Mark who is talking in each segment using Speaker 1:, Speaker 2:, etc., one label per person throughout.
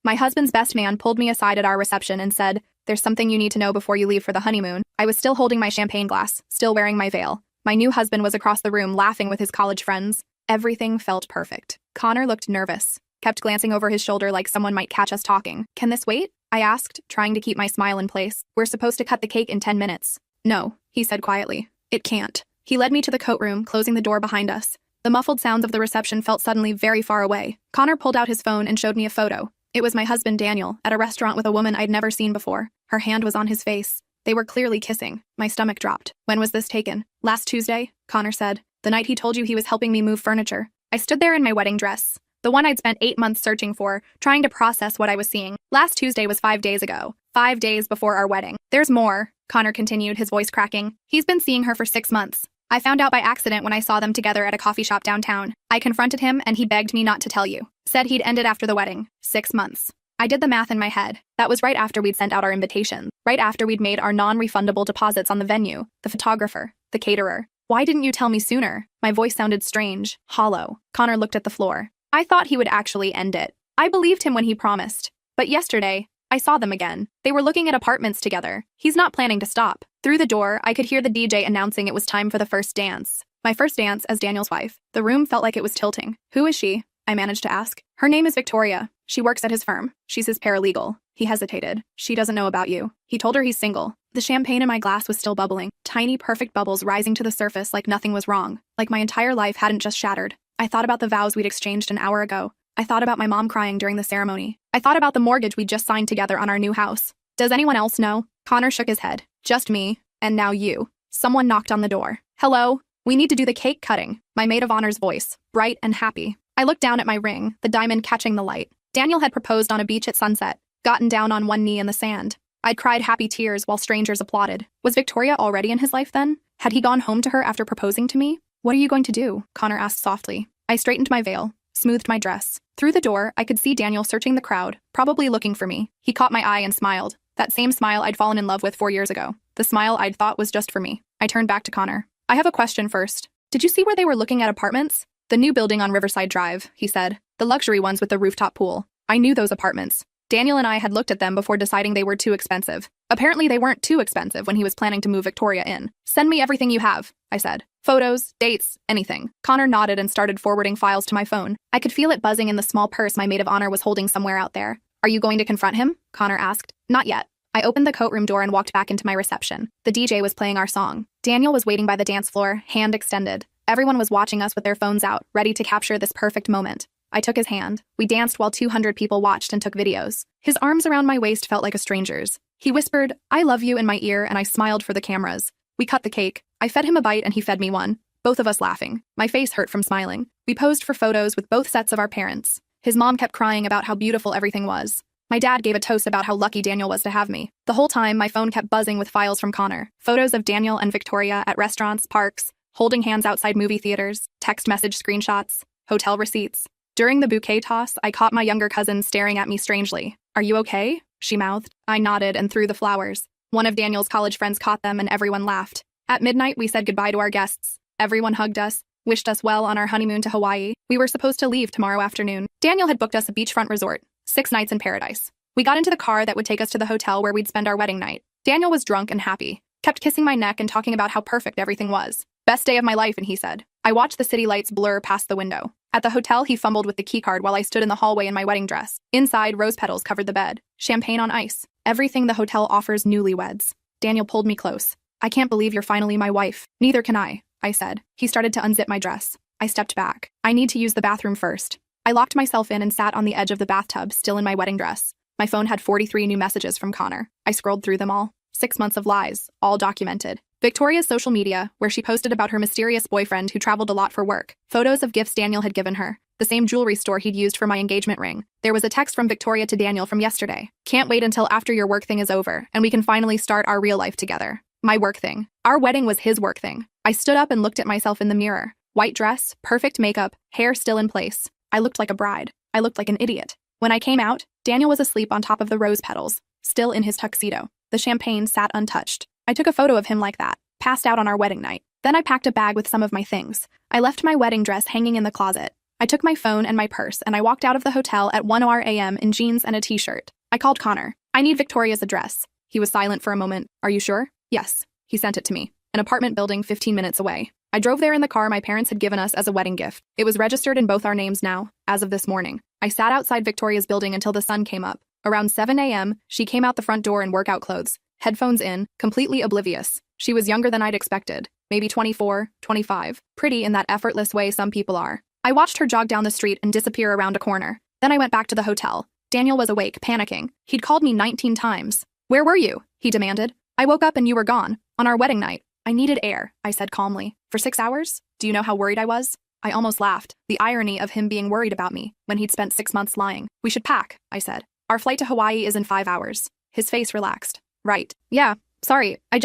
Speaker 1: My husband's best man pulled me aside at our reception and said, "There's something you need to know before you leave for the honeymoon." I was still holding my champagne glass, still wearing my veil. My new husband was across the room laughing with his college friends. Everything felt perfect. Connor looked nervous, kept glancing over his shoulder like someone might catch us talking. "Can this wait?" I asked, trying to keep my smile in place. "We're supposed to cut the cake in 10 minutes. "No," he said quietly. "It can't." He led me to the coat room, closing the door behind us. The muffled sounds of the reception felt suddenly very far away. Connor pulled out his phone and showed me a photo. It was my husband Daniel, at a restaurant with a woman I'd never seen before. Her hand was on his face. They were clearly kissing. My stomach dropped. "When was this taken?" "Last Tuesday," Connor said. "The night he told you he was helping me move furniture." I stood there in my wedding dress, the one I'd spent 8 months searching for, trying to process what I was seeing. Last Tuesday was 5 days ago. 5 days before our wedding. "There's more," Connor continued, his voice cracking. "He's been seeing her for 6 months. I found out by accident when I saw them together at a coffee shop downtown. I confronted him and he begged me not to tell you. Said he'd ended after the wedding. 6 months. I did the math in my head. That was right after we'd sent out our invitation. Right after we'd made our non-refundable deposits on the venue, the photographer, the caterer. Why didn't you tell me sooner?" My voice sounded strange, hollow. Connor looked at the floor. I thought he would actually end it. I believed him when he promised. But yesterday, I saw them again. They were looking at apartments together. He's not planning to stop. Through the door, I could hear the DJ announcing it was time for the first dance. My first dance as Daniel's wife. The room felt like it was tilting. "Who is she?" I managed to ask. "Her name is Victoria. She works at his firm. She's his paralegal." He hesitated. "She doesn't know about you." He told her he's single. The champagne in my glass was still bubbling, tiny perfect bubbles rising to the surface like nothing was wrong, like my entire life hadn't just shattered. I thought about the vows we'd exchanged an hour ago. I thought about my mom crying during the ceremony. I thought about the mortgage we'd just signed together on our new house. "Does anyone else know?" Connor shook his head. "Just me, and now you." Someone knocked on the door. "Hello? We need to do the cake cutting." My maid of honor's voice, bright and happy. I looked down at my ring, the diamond catching the light. Daniel had proposed on a beach at sunset, gotten down on one knee in the sand. I'd cried happy tears while strangers applauded. Was Victoria already in his life then? Had he gone home to her after proposing to me? "What are you going to do?" Connor asked softly. I straightened my veil, smoothed my dress. Through the door, I could see Daniel searching the crowd, probably looking for me. He caught my eye and smiled. That same smile I'd fallen in love with 4 years ago. The smile I'd thought was just for me. I turned back to Connor. "I have a question first. Did you see where they were looking at apartments?" "The new building on Riverside Drive," he said. "The luxury ones with the rooftop pool." I knew those apartments. Daniel and I had looked at them before deciding they were too expensive. Apparently they weren't too expensive when he was planning to move Victoria in. "Send me everything you have," I said. "Photos, dates, anything." Connor nodded and started forwarding files to my phone. I could feel it buzzing in the small purse my maid of honor was holding somewhere out there. "Are you going to confront him?" Connor asked. "Not yet." I opened the coat room door and walked back into my reception. The DJ was playing our song. Daniel was waiting by the dance floor, hand extended. Everyone was watching us with their phones out, ready to capture this perfect moment. I took his hand. We danced while 200 people watched and took videos. His arms around my waist felt like a stranger's. He whispered, "I love you," in my ear, and I smiled for the cameras. We cut the cake. I fed him a bite and he fed me one. Both of us laughing. My face hurt from smiling. We posed for photos with both sets of our parents. His mom kept crying about how beautiful everything was. My dad gave a toast about how lucky Daniel was to have me. The whole time, my phone kept buzzing with files from Connor. Photos of Daniel and Victoria at restaurants, parks, holding hands outside movie theaters, text message screenshots, hotel receipts. During the bouquet toss, I caught my younger cousin staring at me strangely. "Are you okay?" she mouthed. I nodded and threw the flowers. One of Daniel's college friends caught them and everyone laughed. At midnight, we said goodbye to our guests. Everyone hugged us, wished us well on our honeymoon to Hawaii. We were supposed to leave tomorrow afternoon. Daniel had booked us a beachfront resort, 6 nights in paradise. We got into the car that would take us to the hotel where we'd spend our wedding night. Daniel was drunk and happy, kept kissing my neck and talking about how perfect everything was. "Best day of my life," and he said. I watched the city lights blur past the window. At the hotel, he fumbled with the keycard while I stood in the hallway in my wedding dress. Inside, rose petals covered the bed. Champagne on ice. Everything the hotel offers newlyweds. Daniel pulled me close. "I can't believe you're finally my wife." "Neither can I said. He started to unzip my dress. I stepped back. "I need to use the bathroom first." I locked myself in and sat on the edge of the bathtub, still in my wedding dress. My phone had 43 new messages from Connor. I scrolled through them all. 6 months of lies, all documented. Victoria's social media, where she posted about her mysterious boyfriend who traveled a lot for work. Photos of gifts Daniel had given her. The same jewelry store he'd used for my engagement ring. There was a text from Victoria to Daniel from yesterday. "Can't wait until after your work thing is over, and we can finally start our real life together." My work thing. Our wedding was his work thing. I stood up and looked at myself in the mirror. White dress, perfect makeup, hair still in place. I looked like a bride. I looked like an idiot. When I came out, Daniel was asleep on top of the rose petals, still in his tuxedo. The champagne sat untouched. I took a photo of him like that, passed out on our wedding night. Then I packed a bag with some of my things. I left my wedding dress hanging in the closet. I took my phone and my purse and I walked out of the hotel at 1 a.m. in jeans and a t-shirt. I called Connor. I need Victoria's address. He was silent for a moment. Are you sure? Yes. He sent it to me. An apartment building 15 minutes away. I drove there in the car my parents had given us as a wedding gift. It was registered in both our names now, as of this morning. I sat outside Victoria's building until the sun came up. Around 7 a.m., she came out the front door in workout clothes, headphones in, completely oblivious. She was younger than I'd expected, maybe 24, 25, pretty in that effortless way some people are. I watched her jog down the street and disappear around a corner. Then I went back to the hotel. Daniel was awake, panicking. He'd called me 19 times. Where were you? He demanded. I woke up and you were gone, on our wedding night. I needed air, I said calmly. For 6 hours? Do you know how worried I was? I almost laughed, the irony of him being worried about me when he'd spent 6 months lying. We should pack, I said. Our flight to Hawaii is in 5 hours. His face relaxed. Right. Yeah, sorry, I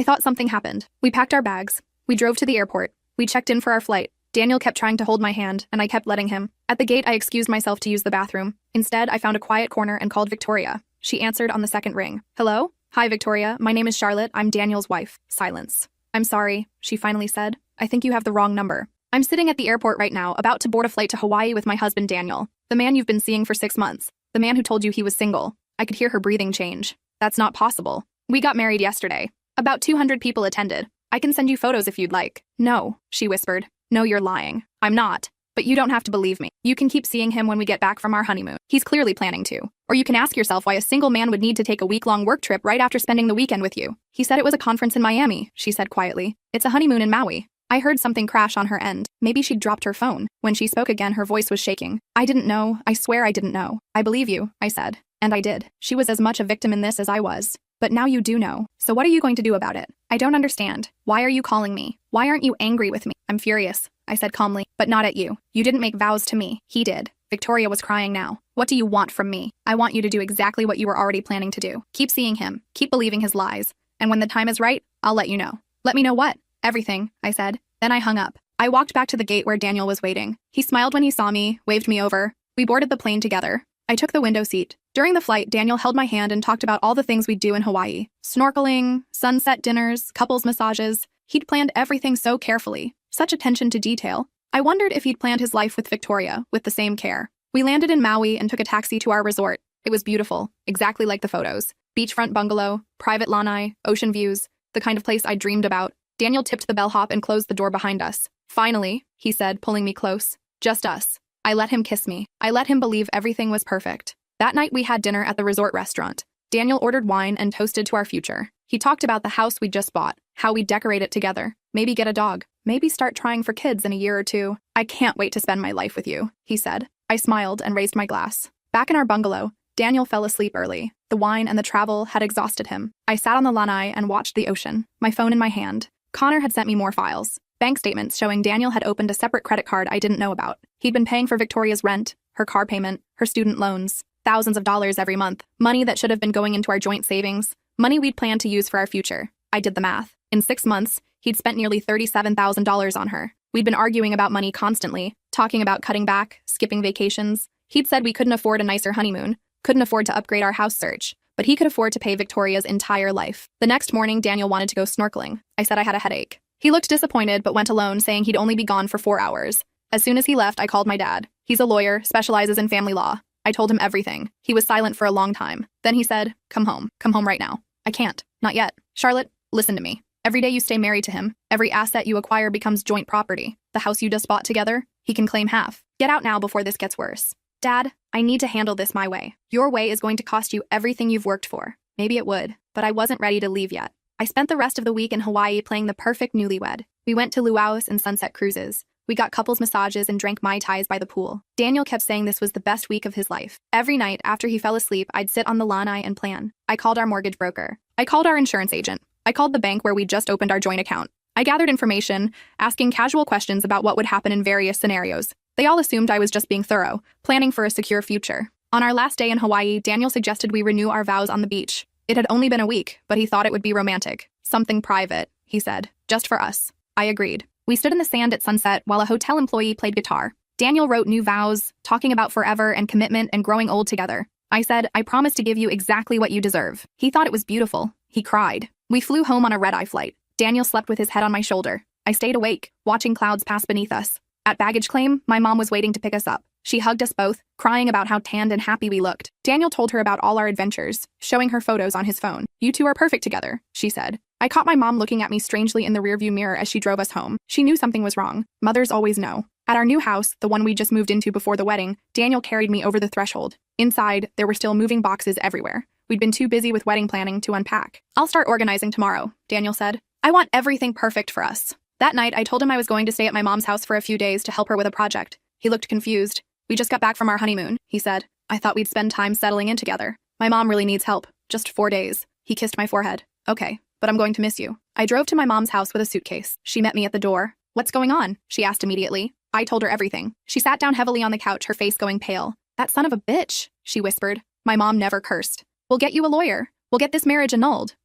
Speaker 1: thought something happened. We packed our bags. We drove to the airport. We checked in for our flight. Daniel kept trying to hold my hand, and I kept letting him. At the gate, I excused myself to use the bathroom. Instead, I found a quiet corner and called Victoria. She answered on the second ring. Hello? Hi, Victoria. My name is Charlotte. I'm Daniel's wife. Silence. I'm sorry, she finally said. I think you have the wrong number. I'm sitting at the airport right now, about to board a flight to Hawaii with my husband Daniel, the man you've been seeing for 6 months, the man who told you he was single. I could hear her breathing change. That's not possible. We got married yesterday. About 200 people attended. I can send you photos if you'd like. No, she whispered. No, you're lying. I'm not. But you don't have to believe me. You can keep seeing him when we get back from our honeymoon. He's clearly planning to. Or you can ask yourself why a single man would need to take a week-long work trip right after spending the weekend with you. He said it was a conference in Miami, she said quietly. It's a honeymoon in Maui. I heard something crash on her end. Maybe she'd dropped her phone. When she spoke again, her voice was shaking. I didn't know. I swear I didn't know. I believe you, I said. And I did. She was as much a victim in this as I was. But now you do know. So what are you going to do about it? I don't understand. Why are you calling me? Why aren't you angry with me? I'm furious, I said calmly, but not at you. You didn't make vows to me. He did. Victoria was crying now. What do you want from me? I want you to do exactly what you were already planning to do. Keep seeing him. Keep believing his lies. And when the time is right, I'll let you know. Let me know what? Everything, I said. Then I hung up. I walked back to the gate where Daniel was waiting. He smiled when he saw me, waved me over. We boarded the plane together. I took the window seat. During the flight, Daniel held my hand and talked about all the things we'd do in Hawaii. Snorkeling, sunset dinners, couples massages. He'd planned everything so carefully. Such attention to detail. I wondered if he'd planned his life with Victoria with the same care. We landed in Maui and took a taxi to our resort. It was beautiful, exactly like the photos. Beachfront bungalow, private lanai, ocean views, the kind of place I dreamed about. Daniel tipped the bellhop and closed the door behind us. Finally, he said, pulling me close. Just us. I let him kiss me. I let him believe everything was perfect. That night we had dinner at the resort restaurant. Daniel ordered wine and toasted to our future. He talked about the house we'd just bought, how we'd decorate it together, maybe get a dog, maybe start trying for kids in a year or two. I can't wait to spend my life with you, he said. I smiled and raised my glass. Back in our bungalow, Daniel fell asleep early. The wine and the travel had exhausted him. I sat on the lanai and watched the ocean, my phone in my hand. Connor had sent me more files. Bank statements showing Daniel had opened a separate credit card I didn't know about. He'd been paying for Victoria's rent, her car payment, her student loans. Thousands of dollars every month. Money that should have been going into our joint savings. Money we'd planned to use for our future. I did the math. In 6 months, he'd spent nearly $37,000 on her. We'd been arguing about money constantly, talking about cutting back, skipping vacations. He'd said we couldn't afford a nicer honeymoon, couldn't afford to upgrade our house search, but he could afford to pay Victoria's entire life. The next morning, Daniel wanted to go snorkeling. I said I had a headache. He looked disappointed but went alone, saying he'd only be gone for 4 hours. As soon as he left, I called my dad. He's a lawyer, specializes in family law. I told him everything. He was silent for a long time. Then he said, come home right now. I can't. Not yet. Charlotte, listen to me. Every day you stay married to him, every asset you acquire becomes joint property. The house you just bought together, he can claim half. Get out now before this gets worse. Dad, I need to handle this my way. Your way is going to cost you everything you've worked for. Maybe it would, but I wasn't ready to leave yet. I spent the rest of the week in Hawaii playing the perfect newlywed. We went to luau's and sunset cruises. We got couples massages and drank Mai Tais by the pool. Daniel kept saying this was the best week of his life. Every night after he fell asleep, I'd sit on the lanai and plan. I called our mortgage broker. I called our insurance agent. I called the bank where we'd just opened our joint account. I gathered information, asking casual questions about what would happen in various scenarios. They all assumed I was just being thorough, planning for a secure future. On our last day in Hawaii, Daniel suggested we renew our vows on the beach. It had only been a week, but he thought it would be romantic. Something private, he said. Just for us. I agreed. We stood in the sand at sunset while a hotel employee played guitar. Daniel wrote new vows, talking about forever and commitment and growing old together. I said, I promise to give you exactly what you deserve. He thought it was beautiful. He cried. We flew home on a red-eye flight. Daniel slept with his head on my shoulder. I stayed awake, watching clouds pass beneath us. At baggage claim, my mom was waiting to pick us up. She hugged us both, crying about how tanned and happy we looked. Daniel told her about all our adventures, showing her photos on his phone. "You two are perfect together," she said. I caught my mom looking at me strangely in the rearview mirror as she drove us home. She knew something was wrong. Mothers always know. At our new house, the one we just moved into before the wedding, Daniel carried me over the threshold. Inside, there were still moving boxes everywhere. We'd been too busy with wedding planning to unpack. "I'll start organizing tomorrow," Daniel said. "I want everything perfect for us." That night, I told him I was going to stay at my mom's house for a few days to help her with a project. He looked confused. "We just got back from our honeymoon," he said. "I thought we'd spend time settling in together. My mom really needs help. Just 4 days." He kissed my forehead. "Okay, but I'm going to miss you." I drove to my mom's house with a suitcase. She met me at the door. "What's going on?" she asked immediately. I told her everything. She sat down heavily on the couch, her face going pale. "That son of a bitch," she whispered. My mom never cursed. "We'll get you a lawyer. We'll get this marriage annulled."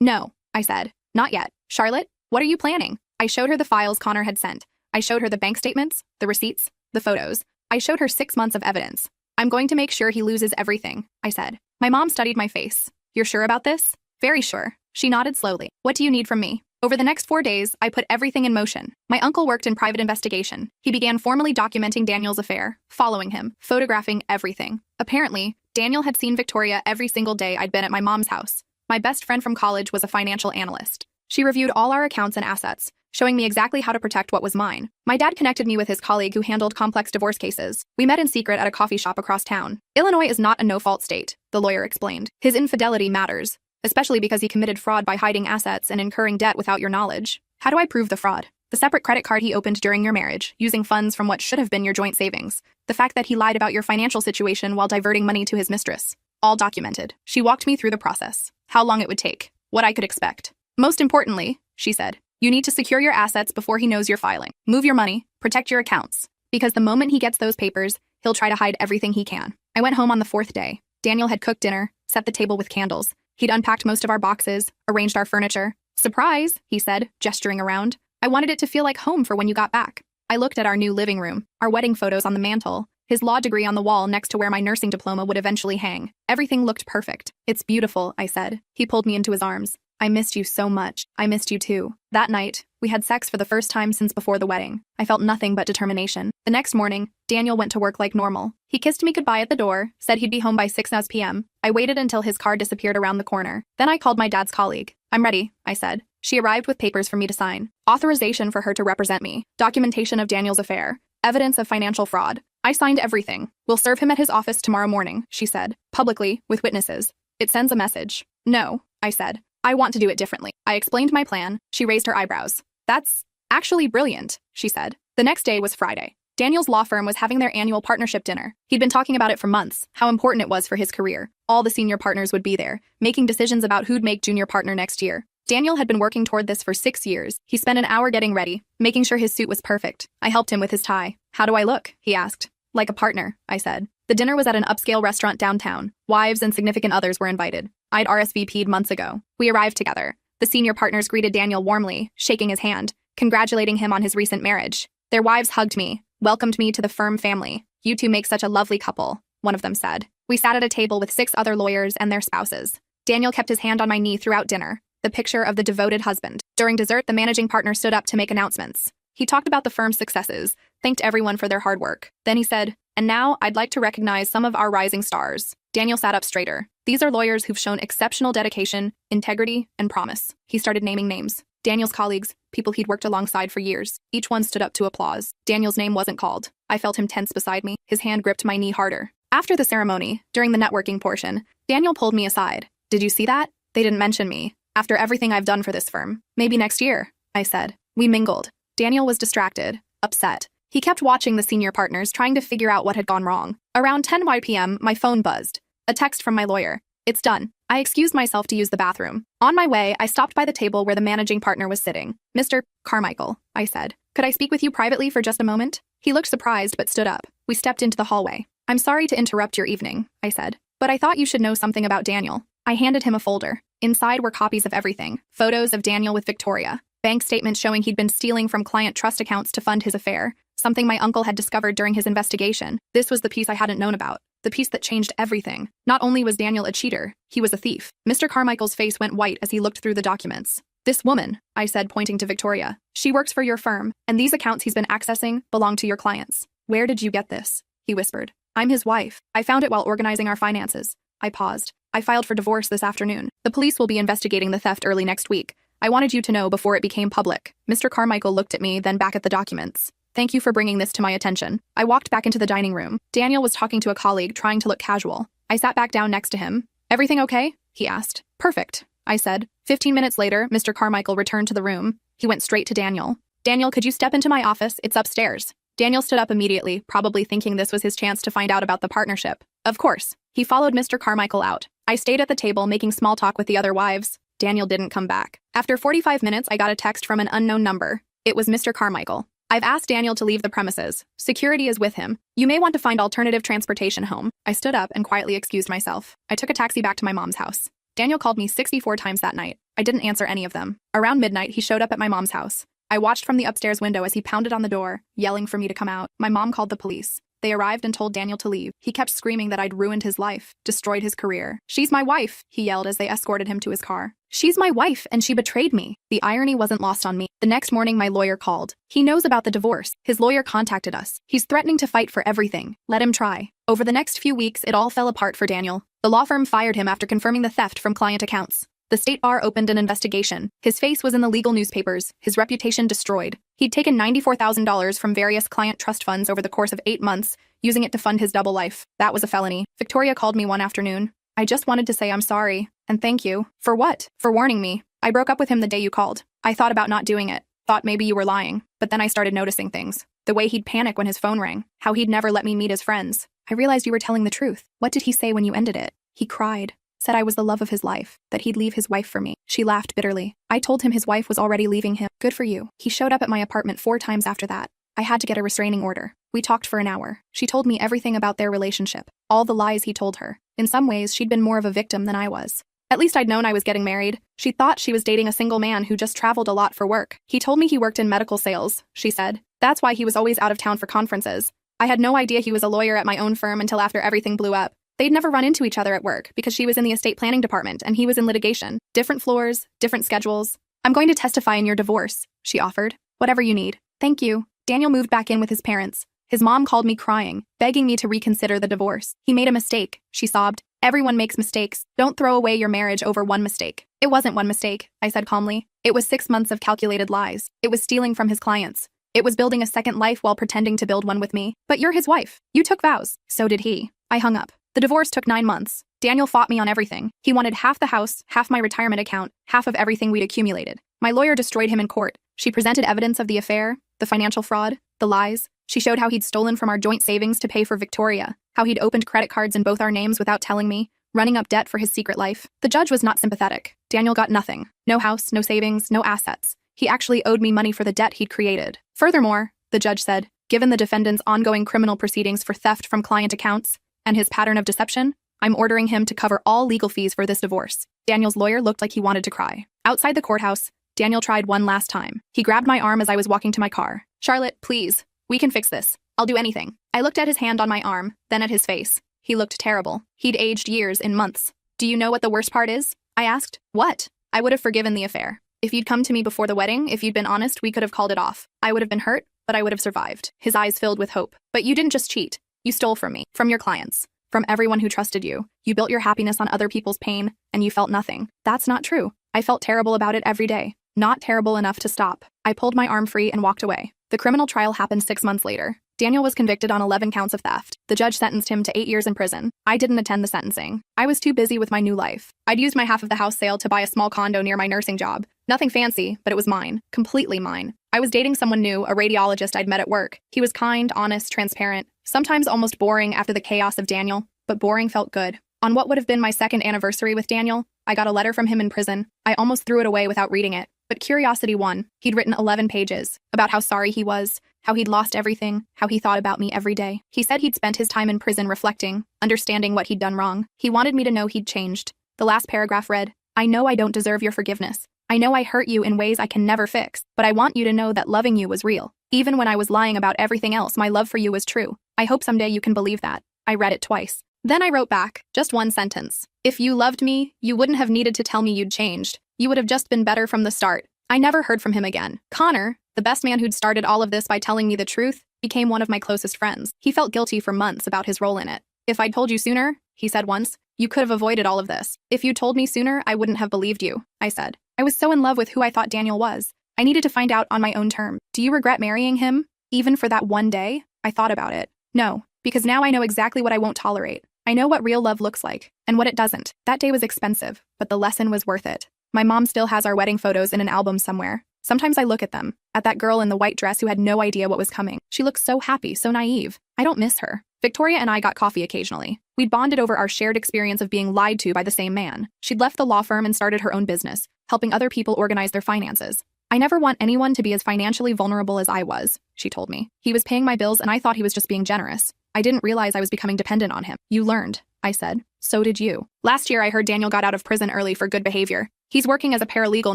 Speaker 1: No, I said. "Not yet. Charlotte, what are you planning?" I showed her the files Connor had sent. I showed her the bank statements, the receipts, the photos. I showed her 6 months of evidence. "I'm going to make sure he loses everything," I said. My mom studied my face. "You're sure about this?" "Very sure." She nodded slowly. "What do you need from me?" Over the next 4 days, I put everything in motion. My uncle worked in private investigation. He began formally documenting Daniel's affair, following him, photographing everything. Apparently, Daniel had seen Victoria every single day I'd been at my mom's house. My best friend from college was a financial analyst. She reviewed all our accounts and assets, showing me exactly how to protect what was mine. My dad connected me with his colleague who handled complex divorce cases. We met in secret at a coffee shop across town. "Illinois is not a no-fault state," the lawyer explained. "His infidelity matters, especially because he committed fraud by hiding assets and incurring debt without your knowledge." "How do I prove the fraud?" "The separate credit card he opened during your marriage, using funds from what should have been your joint savings. The fact that he lied about your financial situation while diverting money to his mistress. All documented." She walked me through the process, how long it would take, what I could expect. "Most importantly," she said, "you need to secure your assets before he knows you're filing. Move your money, protect your accounts. Because the moment he gets those papers, he'll try to hide everything he can." I went home on the 4th day. Daniel had cooked dinner, set the table with candles. He'd unpacked most of our boxes, arranged our furniture. "Surprise," he said, gesturing around. "I wanted it to feel like home for when you got back." I looked at our new living room, our wedding photos on the mantle, his law degree on the wall next to where my nursing diploma would eventually hang. Everything looked perfect. "It's beautiful," I said. He pulled me into his arms. "I missed you so much." "I missed you too." That night, we had sex for the first time since before the wedding. I felt nothing but determination. The next morning, Daniel went to work like normal. He kissed me goodbye at the door, said he'd be home by 6 p.m. I waited until his car disappeared around the corner. Then I called my dad's colleague. "I'm ready," I said. She arrived with papers for me to sign. Authorization for her to represent me. Documentation of Daniel's affair. Evidence of financial fraud. I signed everything. "We'll serve him at his office tomorrow morning," she said. "Publicly, with witnesses. It sends a message." "No," I said. "I want to do it differently." I explained my plan. She raised her eyebrows. "That's actually brilliant," she said. The next day was Friday. Daniel's law firm was having their annual partnership dinner. He'd been talking about it for months, how important it was for his career. All the senior partners would be there, making decisions about who'd make junior partner next year. Daniel had been working toward this for 6 years. He spent an hour getting ready, making sure his suit was perfect. I helped him with his tie. "How do I look?" he asked. "Like a partner," I said. The dinner was at an upscale restaurant downtown. Wives and significant others were invited. I'd RSVP'd months ago. We arrived together. The senior partners greeted Daniel warmly, shaking his hand, congratulating him on his recent marriage. Their wives hugged me, welcomed me to the firm family. "You two make such a lovely couple," one of them said. We sat at a table with 6 other lawyers and their spouses. Daniel kept his hand on my knee throughout dinner, the picture of the devoted husband. During dessert, the managing partner stood up to make announcements. He talked about the firm's successes, thanked everyone for their hard work. Then he said, "And now, I'd like to recognize some of our rising stars." Daniel sat up straighter. "These are lawyers who've shown exceptional dedication, integrity, and promise." He started naming names. Daniel's colleagues, people he'd worked alongside for years. Each one stood up to applause. Daniel's name wasn't called. I felt him tense beside me. His hand gripped my knee harder. After the ceremony, during the networking portion, Daniel pulled me aside. "Did you see that? They didn't mention me. After everything I've done for this firm. Maybe next year," I said. We mingled. Daniel was distracted, upset. He kept watching the senior partners, trying to figure out what had gone wrong. Around 10 p.m., my phone buzzed. A text from my lawyer. "It's done." I excused myself to use the bathroom. On my way, I stopped by the table where the managing partner was sitting. "Mr. Carmichael," I said. "Could I speak with you privately for just a moment?" He looked surprised but stood up. We stepped into the hallway. "I'm sorry to interrupt your evening," I said, "but I thought you should know something about Daniel." I handed him a folder. Inside were copies of everything. Photos of Daniel with Victoria. Bank statements showing he'd been stealing from client trust accounts to fund his affair, something my uncle had discovered during his investigation. This was the piece I hadn't known about. The piece that changed everything. Not only was Daniel a cheater, he was a thief. Mr. Carmichael's face went white as he looked through the documents. This woman, I said, pointing to Victoria. She works for your firm, and these accounts he's been accessing belong to your clients. Where did you get this? He whispered. I'm his wife. I found it while organizing our finances. I paused. I filed for divorce this afternoon. The police will be investigating the theft early next week. I wanted you to know before it became public. Mr. Carmichael looked at me, then back at the documents. Thank you for bringing this to my attention. I walked back into the dining room. Daniel was talking to a colleague, trying to look casual. I sat back down next to him. Everything okay? He asked. Perfect, I said. 15 minutes later, Mr. Carmichael returned to the room. He went straight to Daniel. Daniel, could you step into my office? It's upstairs. Daniel stood up immediately, probably thinking this was his chance to find out about the partnership. Of course. He followed Mr. Carmichael out. I stayed at the table making small talk with the other wives. Daniel didn't come back. After 45 minutes, I got a text from an unknown number. It was Mr. Carmichael. I've asked Daniel to leave the premises. Security is with him. You may want to find alternative transportation home. I stood up and quietly excused myself. I took a taxi back to my mom's house. Daniel called me 64 times that night. I didn't answer any of them. Around midnight, he showed up at my mom's house. I watched from the upstairs window as he pounded on the door, yelling for me to come out. My mom called the police. They arrived and told Daniel to leave. He kept screaming that I'd ruined his life, destroyed his career. She's my wife, he yelled as they escorted him to his car. She's my wife, and she betrayed me. The irony wasn't lost on me. The next morning, my lawyer called. He knows about the divorce. His lawyer contacted us. He's threatening to fight for everything. Let him try. Over the next few weeks, it all fell apart for Daniel. The law firm fired him after confirming the theft from client accounts. The state bar opened an investigation. His face was in the legal newspapers, his reputation destroyed. He'd taken $94,000 from various client trust funds over the course of 8 months, using it to fund his double life. That was a felony. Victoria called me one afternoon. I just wanted to say I'm sorry, and thank you. For what? For warning me. I broke up with him the day you called. I thought about not doing it. Thought maybe you were lying. But then I started noticing things. The way he'd panic when his phone rang. How he'd never let me meet his friends. I realized you were telling the truth. What did he say when you ended it? He cried. Said I was the love of his life, that he'd leave his wife for me. She laughed bitterly. I told him his wife was already leaving him. Good for you. He showed up at my apartment 4 times after that. I had to get a restraining order. We talked for an hour. She told me everything about their relationship. All the lies he told her. In some ways, she'd been more of a victim than I was. At least I'd known I was getting married. She thought she was dating a single man who just traveled a lot for work. He told me he worked in medical sales, she said. That's why he was always out of town for conferences. I had no idea he was a lawyer at my own firm until after everything blew up. They'd never run into each other at work because she was in the estate planning department and he was in litigation. Different floors, different schedules. I'm going to testify in your divorce, she offered. Whatever you need. Thank you. Daniel moved back in with his parents. His mom called me crying, begging me to reconsider the divorce. He made a mistake, she sobbed. Everyone makes mistakes. Don't throw away your marriage over one mistake. It wasn't one mistake, I said calmly. It was 6 months of calculated lies. It was stealing from his clients. It was building a second life while pretending to build one with me. But you're his wife. You took vows. So did he. I hung up. The divorce took 9 months. Daniel fought me on everything. He wanted half the house, half my retirement account, half of everything we'd accumulated. My lawyer destroyed him in court. She presented evidence of the affair, the financial fraud, the lies. She showed how he'd stolen from our joint savings to pay for Victoria, how he'd opened credit cards in both our names without telling me, running up debt for his secret life. The judge was not sympathetic. Daniel got nothing. No house, no savings, no assets. He actually owed me money for the debt he'd created. Furthermore, the judge said, given the defendant's ongoing criminal proceedings for theft from client accounts, and his pattern of deception, I'm ordering him to cover all legal fees for this divorce. Daniel's lawyer looked like he wanted to cry. Outside the courthouse, Daniel tried one last time. He grabbed my arm as I was walking to my car. Charlotte, please. We can fix this. I'll do anything. I looked at his hand on my arm, then at his face. He looked terrible. He'd aged years in months. Do you know what the worst part is? I asked. What? I would have forgiven the affair. If you'd come to me before the wedding, if you'd been honest, we could have called it off. I would have been hurt, but I would have survived. His eyes filled with hope. But you didn't just cheat. You stole from me, from your clients, from everyone who trusted you. You built your happiness on other people's pain, and you felt nothing. That's not true. I felt terrible about it every day. Not terrible enough to stop. I pulled my arm free and walked away. The criminal trial happened 6 months later. Daniel was convicted on 11 counts of theft. The judge sentenced him to 8 years in prison. I didn't attend the sentencing. I was too busy with my new life. I'd used my half of the house sale to buy a small condo near my nursing job. Nothing fancy, but it was mine. Completely mine. I was dating someone new, a radiologist I'd met at work. He was kind, honest, transparent, sometimes almost boring after the chaos of Daniel, but boring felt good. On what would have been my 2nd anniversary with Daniel, I got a letter from him in prison. I almost threw it away without reading it. But curiosity won. He'd written 11 pages about how sorry he was, how he'd lost everything, how he thought about me every day. He said he'd spent his time in prison reflecting, understanding what he'd done wrong. He wanted me to know he'd changed. The last paragraph read, I know I don't deserve your forgiveness. I know I hurt you in ways I can never fix, but I want you to know that loving you was real. Even when I was lying about everything else, my love for you was true. I hope someday you can believe that. I read it twice. Then I wrote back, just one sentence. If you loved me, you wouldn't have needed to tell me you'd changed. You would have just been better from the start. I never heard from him again. Connor, the best man who'd started all of this by telling me the truth, became one of my closest friends. He felt guilty for months about his role in it. If I'd told you sooner, he said once, you could have avoided all of this. If you told me sooner, I wouldn't have believed you, I said. I was so in love with who I thought Daniel was. I needed to find out on my own terms. Do you regret marrying him? Even for that one day? I thought about it. No, because now I know exactly what I won't tolerate. I know what real love looks like, and what it doesn't. That day was expensive, but the lesson was worth it. My mom still has our wedding photos in an album somewhere. Sometimes I look at them, at that girl in the white dress who had no idea what was coming. She looked so happy, so naive. I don't miss her. Victoria and I got coffee occasionally. We'd bonded over our shared experience of being lied to by the same man. She'd left the law firm and started her own business, helping other people organize their finances. I never want anyone to be as financially vulnerable as I was, she told me. He was paying my bills and I thought he was just being generous. I didn't realize I was becoming dependent on him. You learned, I said. So did you. Last year I heard Daniel got out of prison early for good behavior. He's working as a paralegal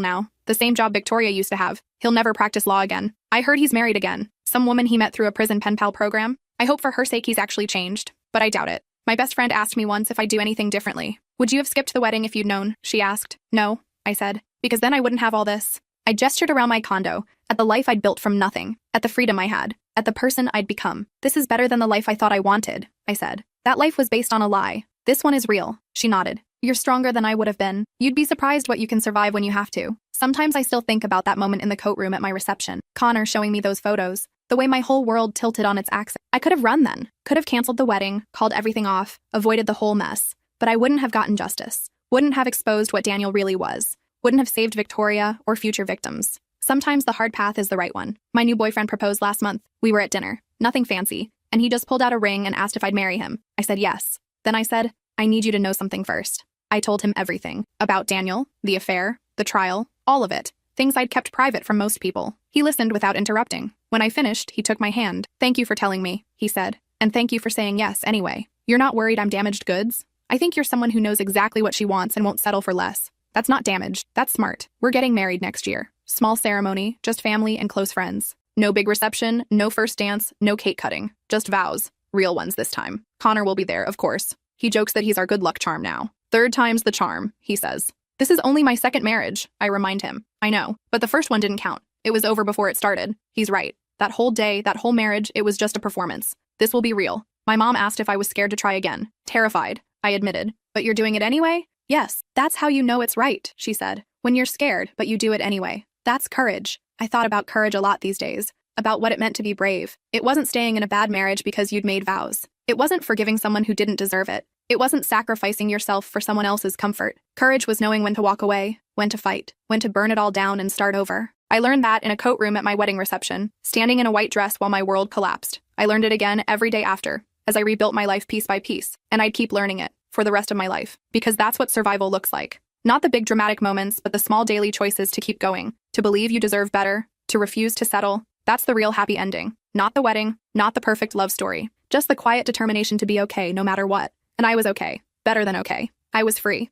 Speaker 1: now, the same job Victoria used to have. He'll never practice law again. I heard he's married again. Some woman he met through a prison pen pal program. I hope for her sake he's actually changed, but I doubt it. My best friend asked me once if I'd do anything differently. Would you have skipped the wedding if you'd known? She asked. No, I said, because then I wouldn't have all this. I gestured around my condo, at the life I'd built from nothing, at the freedom I had, at the person I'd become. This is better than the life I thought I wanted, I said. That life was based on a lie. This one is real. She nodded. You're stronger than I would have been. You'd be surprised what you can survive when you have to. Sometimes I still think about that moment in the coat room at my reception. Connor showing me those photos. The way my whole world tilted on its axis. I could have run then. Could have canceled the wedding, called everything off, avoided the whole mess. But I wouldn't have gotten justice. Wouldn't have exposed what Daniel really was. Wouldn't have saved Victoria or future victims. Sometimes the hard path is the right one. My new boyfriend proposed last month. We were at dinner. Nothing fancy. And he just pulled out a ring and asked if I'd marry him. I said yes. Then I said, I need you to know something first. I told him everything. About Daniel, the affair, the trial, all of it. Things I'd kept private from most people. He listened without interrupting. When I finished, he took my hand. Thank you for telling me, he said. And thank you for saying yes anyway. You're not worried I'm damaged goods? I think you're someone who knows exactly what she wants and won't settle for less. That's not damaged. That's smart. We're getting married next year. Small ceremony, just family and close friends. No big reception, no first dance, no cake cutting. Just vows. Real ones this time. Connor will be there, of course. He jokes that he's our good luck charm now. Third time's the charm, he says. This is only my second marriage, I remind him. I know, but the first one didn't count. It was over before it started. He's right. That whole day, that whole marriage, it was just a performance. This will be real. My mom asked if I was scared to try again. Terrified, I admitted. But you're doing it anyway? Yes, that's how you know it's right, she said. When you're scared, but you do it anyway. That's courage. I thought about courage a lot these days. About what it meant to be brave. It wasn't staying in a bad marriage because you'd made vows. It wasn't forgiving someone who didn't deserve it. It wasn't sacrificing yourself for someone else's comfort. Courage was knowing when to walk away, when to fight, when to burn it all down and start over. I learned that in a coat room at my wedding reception, standing in a white dress while my world collapsed. I learned it again every day after, as I rebuilt my life piece by piece, and I'd keep learning it for the rest of my life, because that's what survival looks like. Not the big dramatic moments, but the small daily choices to keep going, to believe you deserve better, to refuse to settle. That's the real happy ending. Not the wedding, not the perfect love story, just the quiet determination to be okay no matter what. And I was okay. Better than okay. I was free.